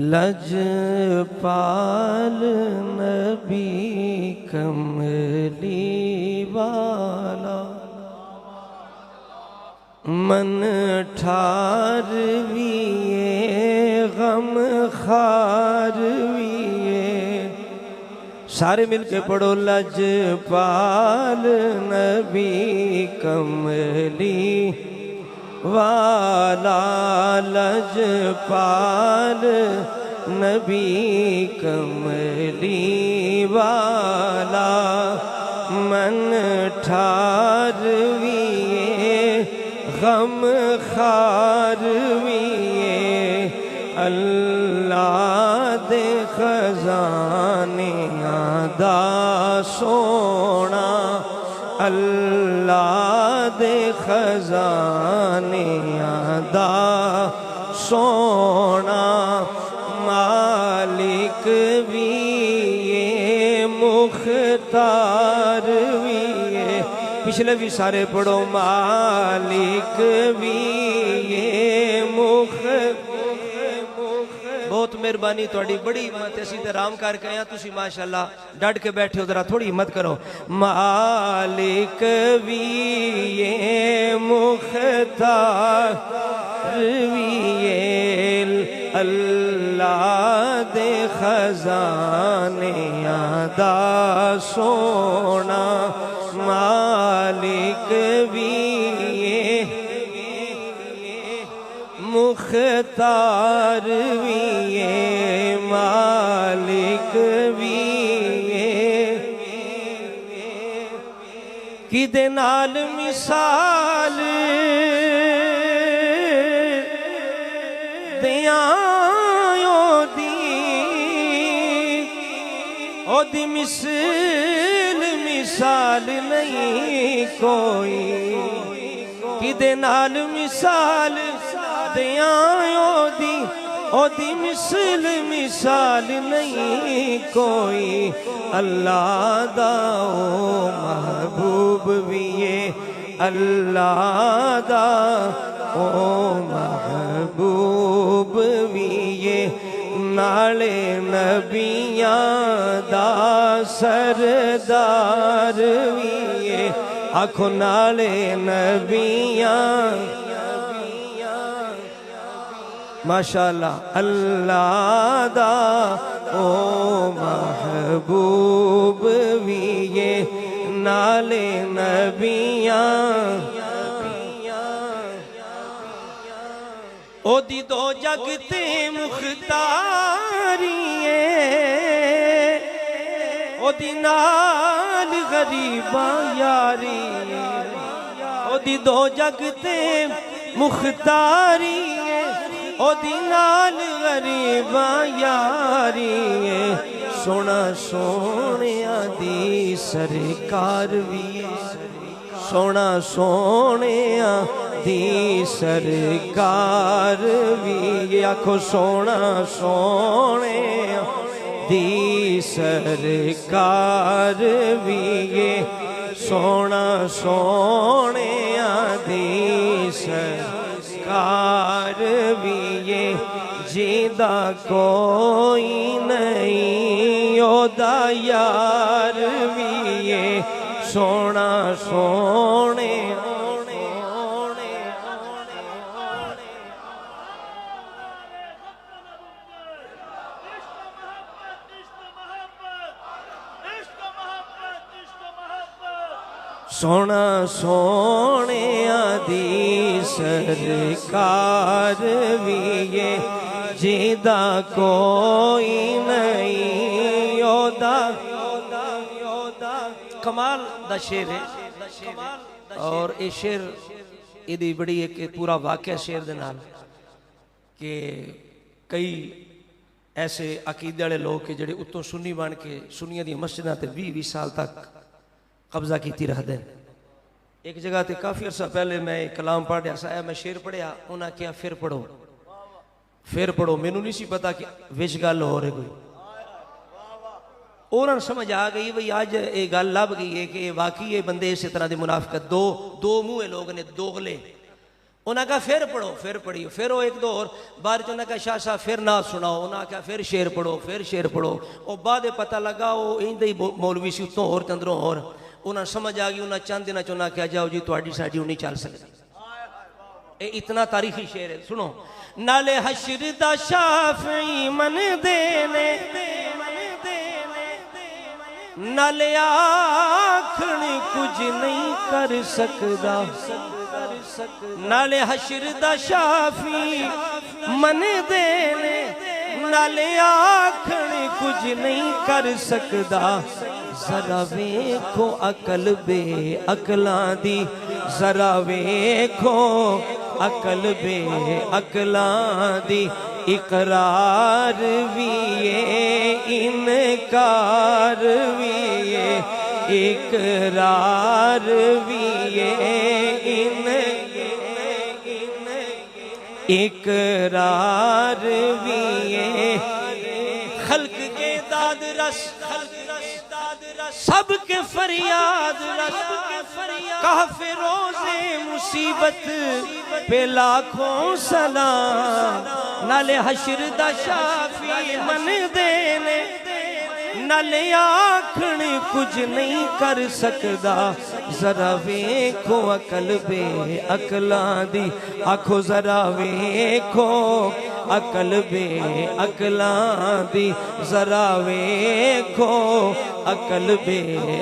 लजपाल नबी कमली वाला मन ठारविए गम खारविए। सारे मिलके पढ़ो लजपाल नबी कमली वाला लजपाल नबी कमली वाला मन ठारविए गम खारविए। अल्लाह दे खजाने दा सोना अल्लाह दे खजाने दा सोना मालिक भी ये मुख्तार भी ये। पिछले भी सारे पढ़ो मालिक भी ये बहुत मेहरबानी थोड़ी बड़ी हिम्मत है। असीं ते आराम करके आए तुसीं माशाअल्लाह डट के बैठे हो, जरा थोड़ी हिम्मत करो। मालिक भी ये मुख्तार भी ये अल्लाह दे खजाने दा सोना मालिक भी ये मुख्तार भी ये मालिक भी ये किदे नाल मिसाल दियां ओदी मिसाल नहीं कोई। किदे नाल मिसाल दियां ओदी मिसाल नहीं कोई। अल्लाह दा ओ महबूब भी ये अल्लाह दा ओ महबूब भी ये नाले नबियां दा सरदार भी ये। आखो नाले नबियां माशाअल्लाह अल्लाह दा ओ महबूब भी ये नाले नबियां ओदी दो जग ते मुख्तारिए ओदी नाल गरीबा यारी ओदी दो जग ते मुख्तारिए ओदी नाल गरीबा यारी। सोना सोनिया दी सरकार भी सोना सोनिया दी सरकार भी आखो सोना सोने दी सरकार भी ये सोना सोने दी सरकार भी ये जिंदा कोई नहीं ओदा यार भी ये सोना सोने। सोना सोने दी सरकार भी ये जिंदा कोई नहीं ओदा। कमाल दा शेर है और ये शेर इदी बड़ी एक पूरा वाकया शेर दे नाल कि कई ऐसे अकीदे वाले लोग के जड़े उत्तों सुन्नी बन के सुन्नियां दी मस्जिदां ते 20-20 साल तक कब्जा की रखते हैं। एक जगह ते काफ़ी अर्सा पहले मैं कलाम पढ़ रहा सा, मैं शेर पढ़िया उन्हें क्या फिर पढ़ो मैनू नहीं सी पता कि विच गल हो रही कोई। उन्होंने समझ आ गई भाई अज ये गल लभ गई है कि वाकई ये बंदे इस तरह की मुनाफिकत दो मुँहे लोग ने दोगले उन्हें कहा फिर पढ़ो, फिर पढ़ियो, फिर वो एक दो और बाद उन्हें कहा शाह साहब फिर ना सुनाओ, उन्हें कहा फिर शेर पढ़ो, फिर शेर पढ़ो। और बाद पता लगा वो इंज ही मौलवी सी उत्तों होर चंद्रों होर। उन्हें समझ आ गई, उन्हें चंद दिनों चुना क्या जाओ जी थोड़ी साड़ी नहीं चल सकती। ये इतना तारीखी शेर है, सुनो। नाले हशर दा शाफी मन देने, नाले आखण कुछ नहीं कर सकदा, नाले हशर दा शाफी मन देने, नाले आखण कुछ नहीं कर सकदा। जरा वेखो अकल बे अकलां दी, जरा वेखो अकल बे अकलां दी। इकरार भी ये इनकार भी ये, इकरार भी ये इकरार भी ये। खल्क के दाद रस, सबके फरियाद रस, काफे रोजे मुसीबत पे लाखों सलाम। नाले हशर दा शाफी मन देने, नाले आखण कुछ नहीं कर सकदा। जरा वेखो अकल बे अकलां दी, आखो जरा वेखो अकल बे अकलां दी, जरा वेखो अकल बे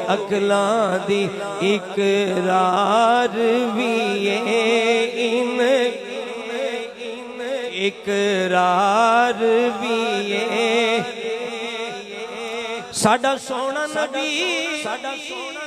अकलां दी। इकरार भी ये इकरार भी ये। साडा सोना नबी, साडा सोना